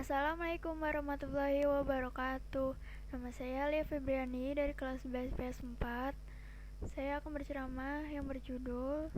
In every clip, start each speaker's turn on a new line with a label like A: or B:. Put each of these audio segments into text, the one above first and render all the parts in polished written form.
A: Assalamualaikum warahmatullahi wabarakatuh. Nama saya Lia Febriani dari kelas 11 PS4. Saya akan berceramah yang berjudul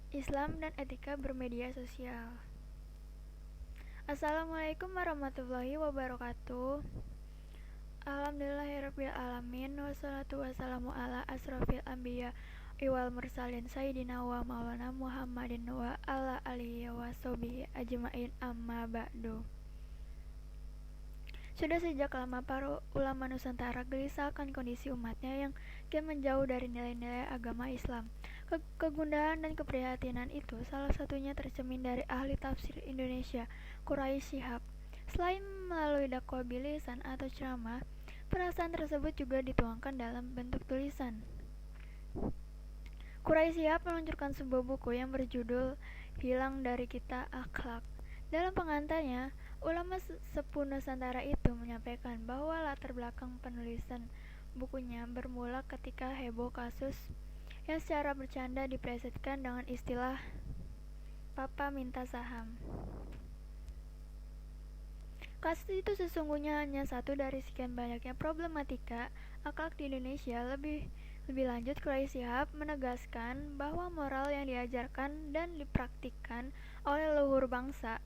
A: Islam dan Etika Bermedia Sosial. Assalamualaikum warahmatullahi wabarakatuh. Alhamdulillahirabbil alamin wassalatu wassalamu ala asrofil anbiya wal mursalin sayyidina wa maulana Muhammadin wa ala alihi wa sahbihi ajmain amma ba'du. Sudah sejak lama para ulama Nusantara gelisah akan kondisi umatnya yang kian menjauh dari nilai-nilai agama Islam. Kegundahan dan keprihatinan itu salah satunya tercermin dari ahli tafsir Indonesia, Quraisy Shihab. Selain melalui dakwah bilisan atau ceramah, perasaan tersebut juga dituangkan dalam bentuk tulisan. Quraisy Shihab meluncurkan sebuah buku yang berjudul Hilang dari Kita Akhlak. Dalam pengantarnya, ulama sepuh Nusantara itu menyampaikan bahwa latar belakang penulisan bukunya bermula ketika heboh kasus yang secara bercanda diplesetkan dengan istilah "Papa minta saham". Kasus itu sesungguhnya hanya satu dari sekian banyaknya problematika akhlak di Indonesia. Lebih lanjut, Quraisy Shihab menegaskan bahwa moral yang diajarkan dan dipraktikkan oleh leluhur bangsa,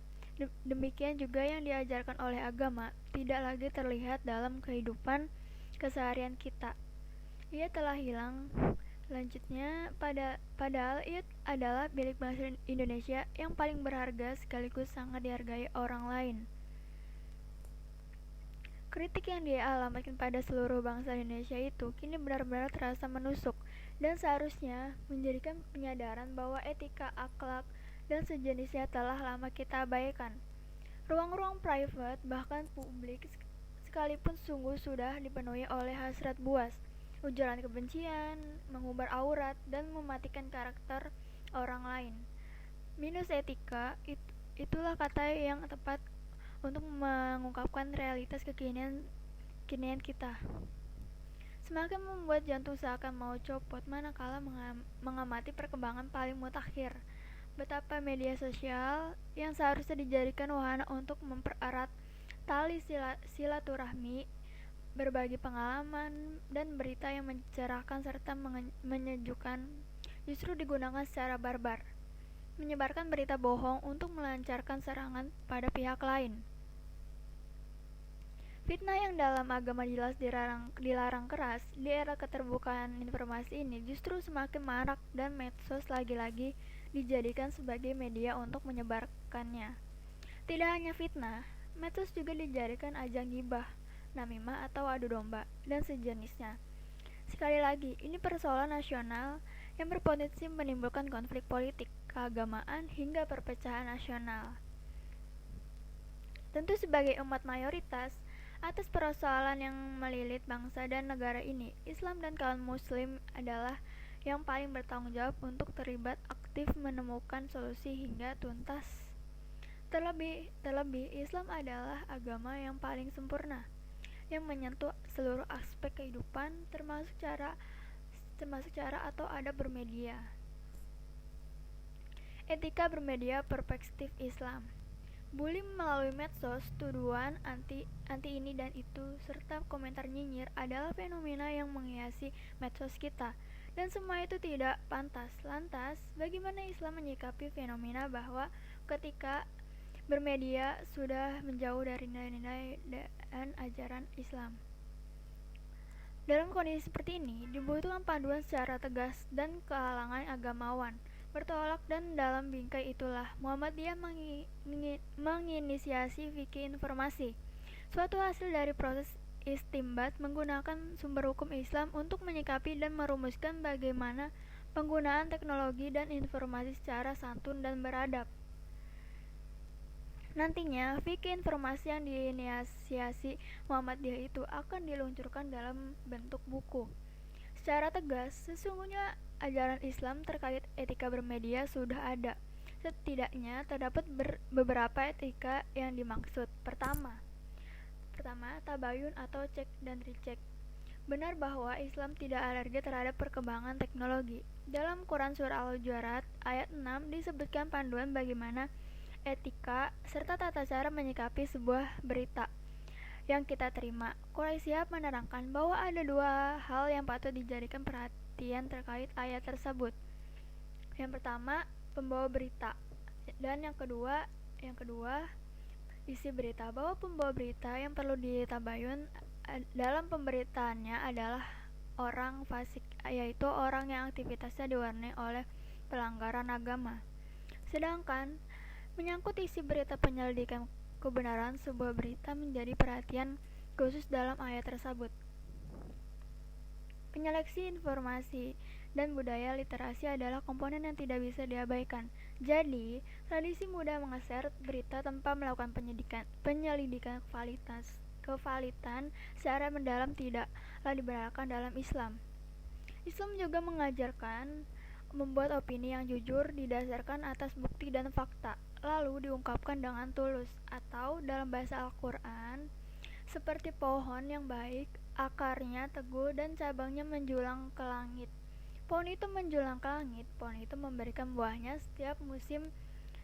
A: demikian juga yang diajarkan oleh agama, tidak lagi terlihat dalam kehidupan keseharian kita. Ia telah hilang. Lanjutnya, padahal ia adalah milik bangsa Indonesia yang paling berharga sekaligus sangat dihargai orang lain. Kritik yang dialamatkan pada seluruh bangsa Indonesia itu kini benar-benar terasa menusuk dan seharusnya menjadikan penyadaran bahwa etika, akhlak, dan sejenisnya telah lama kita abaikan. Ruang-ruang private, bahkan publik sekalipun sungguh sudah dipenuhi oleh hasrat buas, ujaran kebencian, mengumbar aurat, dan mematikan karakter orang lain. Minus etika, itulah kata yang tepat untuk mengungkapkan realitas kekinian kita. Semakin membuat jantung seakan mau copot manakala mengamati perkembangan paling mutakhir. Betapa media sosial yang seharusnya dijadikan wahana untuk mempererat tali silaturahmi, berbagi pengalaman dan berita yang mencerahkan serta menyejukkan, justru digunakan secara barbar, menyebarkan berita bohong untuk melancarkan serangan pada pihak lain. Fitnah yang dalam agama jelas dilarang keras, di era keterbukaan informasi ini justru semakin marak dan medsos lagi-lagi dijadikan sebagai media untuk menyebarkannya. Tidak hanya fitnah, medsos juga dijadikan ajang gibah, namimah atau adu domba, dan sejenisnya. Sekali lagi, ini persoalan nasional yang berpotensi menimbulkan konflik politik, keagamaan, hingga perpecahan nasional. Tentu sebagai umat mayoritas, atas persoalan yang melilit bangsa dan negara ini, Islam dan kaum muslim adalah yang paling bertanggung jawab untuk terlibat aktif menemukan solusi hingga tuntas. Terlebih, Islam adalah agama yang paling sempurna, yang menyentuh seluruh aspek kehidupan, termasuk cara atau adab bermedia. Etika bermedia perspektif Islam. Bully melalui medsos, tuduhan anti ini dan itu, serta komentar nyinyir adalah fenomena yang menghiasi medsos kita, dan semua itu tidak pantas. Lantas, bagaimana Islam menyikapi fenomena bahwa ketika bermedia sudah menjauh dari nilai-nilai dan ajaran Islam? Dalam kondisi seperti ini, dibutuhkan panduan secara tegas dan kehalangan agamawan bertolak, dan dalam bingkai itulah Muhammadiyah menginisiasi fikih informasi, suatu hasil dari proses istimbat menggunakan sumber hukum Islam untuk menyikapi dan merumuskan bagaimana penggunaan teknologi dan informasi secara santun dan beradab. Nantinya, fikih informasi yang diinisiasi Muhammadiyah itu akan diluncurkan dalam bentuk buku. Secara tegas, sesungguhnya ajaran Islam terkait etika bermedia sudah ada. Setidaknya terdapat beberapa etika yang dimaksud. Pertama, tabayun atau cek dan recheck. Benar bahwa Islam tidak alergi terhadap perkembangan teknologi. Dalam Quran Surah Al-Hujurat ayat 6 disebutkan panduan bagaimana etika, serta tata cara menyikapi sebuah berita yang kita terima. Quraisyah menerangkan bahwa ada dua hal yang patut dijadikan perhatian terkait ayat tersebut. Yang pertama, pembawa berita, dan yang kedua, isi berita. Bahwa pembawa berita yang perlu ditabayun dalam pemberitaannya adalah orang fasik, yaitu orang yang aktivitasnya diwarnai oleh pelanggaran agama. Sedangkan menyangkut isi berita, penyelidikan kebenaran sebuah berita menjadi perhatian khusus dalam ayat tersebut. Penyeleksi informasi dan budaya literasi adalah komponen yang tidak bisa diabaikan. Jadi, tradisi mudah mengeser berita tanpa melakukan penyelidikan kevalitan secara mendalam tidaklah dibenarkan dalam Islam. Islam juga mengajarkan membuat opini yang jujur didasarkan atas bukti dan fakta, lalu diungkapkan dengan tulus, atau dalam bahasa Al-Quran, seperti pohon yang baik, akarnya teguh dan cabangnya menjulang ke langit. Pohon itu menjulang ke langit, pohon itu memberikan buahnya setiap musim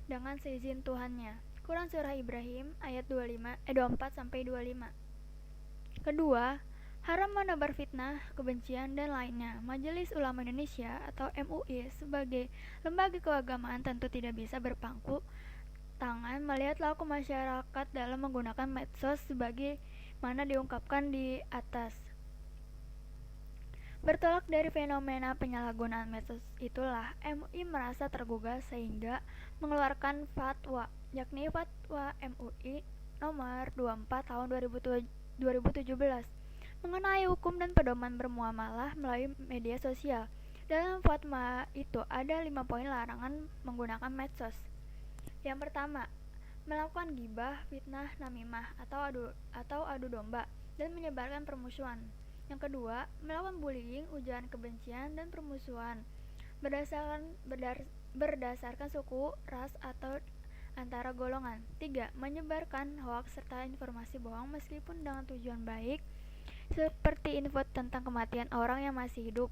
A: dengan seizin Tuhannya. Quran Surah Ibrahim ayat 24-25. Kedua, haram menebar fitnah, kebencian, dan lainnya. Majelis Ulama Indonesia atau MUI sebagai lembaga keagamaan tentu tidak bisa berpangku tangan melihat laku masyarakat dalam menggunakan medsos sebagai mana diungkapkan di atas. Bertolak dari fenomena penyalahgunaan medsos itulah MUI merasa tergugah sehingga mengeluarkan fatwa, yakni Fatwa MUI nomor 24 tahun 2017 mengenai hukum dan pedoman bermuamalah melalui media sosial. Dalam fatwa itu ada 5 poin larangan menggunakan medsos. Yang pertama, melakukan gibah, fitnah, namimah atau adu domba dan menyebarkan permusuhan. Yang kedua, melakukan bullying, ujaran kebencian dan permusuhan berdasarkan suku, ras atau antara golongan. 3. Menyebarkan hoaks serta informasi bohong meskipun dengan tujuan baik, seperti info tentang kematian orang yang masih hidup.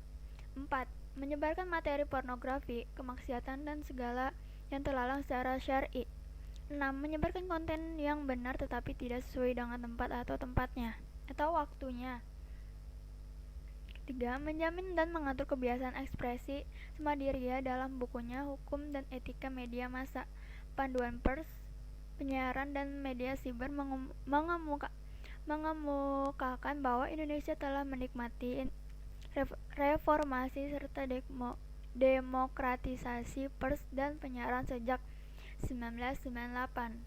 A: 4. Menyebarkan materi pornografi, kemaksiatan dan segala yang terlarang secara syar'i. 6. Menyebarkan konten yang benar tetapi tidak sesuai dengan tempat atau tempatnya atau waktunya. 3. Menjamin dan mengatur kebiasaan ekspresi Samadia dalam bukunya Hukum dan Etika Media Massa, Panduan Pers, Penyiaran dan Media Siber mengemukakan bahwa Indonesia telah menikmati reformasi serta demokratisasi pers dan penyiaran sejak 1998.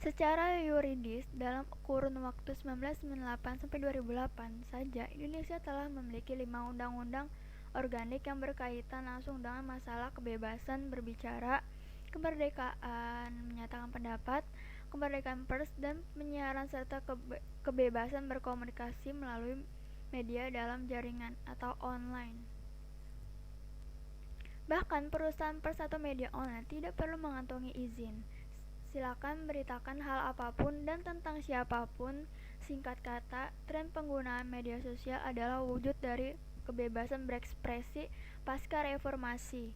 A: Secara yuridis, dalam kurun waktu 1998 sampai 2008 saja, Indonesia telah memiliki 5 undang-undang organik yang berkaitan langsung dengan masalah kebebasan berbicara, kemerdekaan menyatakan pendapat, kemerdekaan pers dan penyiaran serta kebebasan berkomunikasi melalui media dalam jaringan atau online. Bahkan perusahaan pers atau media online tidak perlu mengantongi izin. Silakan beritakan hal apapun dan tentang siapapun. Singkat kata, tren penggunaan media sosial adalah wujud dari kebebasan berekspresi pasca reformasi.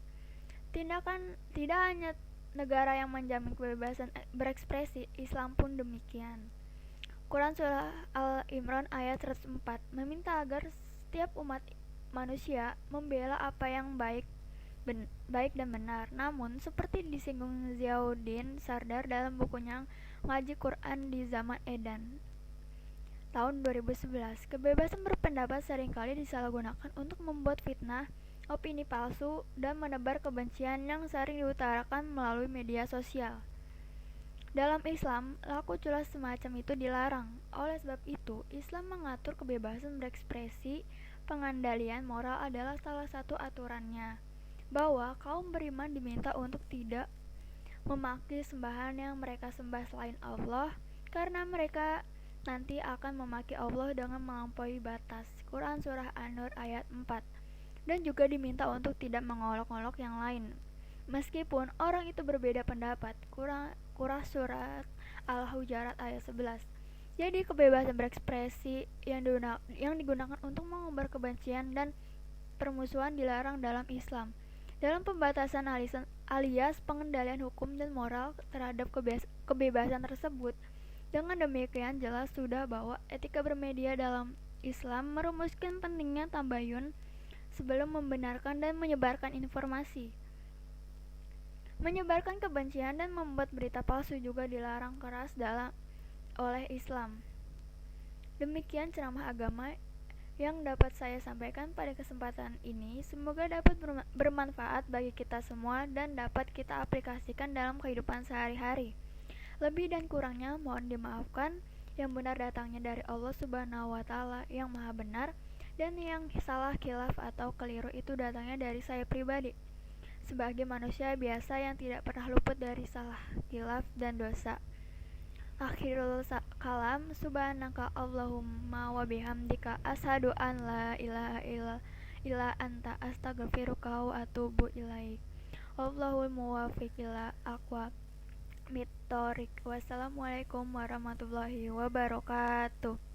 A: Tidak hanya negara yang menjamin kebebasan berekspresi, Islam pun demikian. Quran Surah Al-Imran ayat 104 meminta agar setiap umat manusia membela apa yang baik dan benar. Namun, seperti disinggung Ziauddin Sardar dalam bukunya Ngaji Quran di Zaman Edan tahun 2011, kebebasan berpendapat seringkali disalahgunakan untuk membuat fitnah, opini palsu, dan menebar kebencian yang sering diutarakan melalui media sosial. Dalam Islam, laku culas semacam itu dilarang. Oleh sebab itu, Islam mengatur kebebasan berekspresi. Pengandalian moral adalah salah satu aturannya, bahwa kaum beriman diminta untuk tidak memaki sembahan yang mereka sembah selain Allah, karena mereka nanti akan memaki Allah dengan melampaui batas. Quran Surah An-Nur ayat 4. Dan juga diminta untuk tidak mengolok-olok yang lain, meskipun orang itu berbeda pendapat. Quran Surat Al-Hujarat ayat 11. Jadi kebebasan berekspresi yang digunakan untuk mengumbar kebencian dan permusuhan dilarang dalam Islam. Dalam pembatasan alias pengendalian hukum dan moral terhadap kebebasan tersebut. Dengan demikian jelas sudah bahwa etika bermedia dalam Islam merumuskan pentingnya tabayun sebelum membenarkan dan menyebarkan informasi. Menyebarkan kebencian dan membuat berita palsu juga dilarang keras oleh Islam. Demikian ceramah agama yang dapat saya sampaikan pada kesempatan ini. Semoga dapat bermanfaat bagi kita semua dan dapat kita aplikasikan dalam kehidupan sehari-hari. Lebih dan kurangnya mohon dimaafkan. Yang benar datangnya dari Allah Subhanahu wa Ta'ala yang Maha Benar, dan yang salah, khilaf atau keliru itu datangnya dari saya pribadi sebagai manusia biasa yang tidak pernah luput dari salah, khilaf dan dosa. Akhirul kalam, subhanaka Allahumma wa bihamdika asyhadu an la ilaha illa anta astaghfiruka wa atubu ilaik. Allahul muwaffiq ila aqwamit thoriq. Wassalamualaikum warahmatullahi wabarakatuh.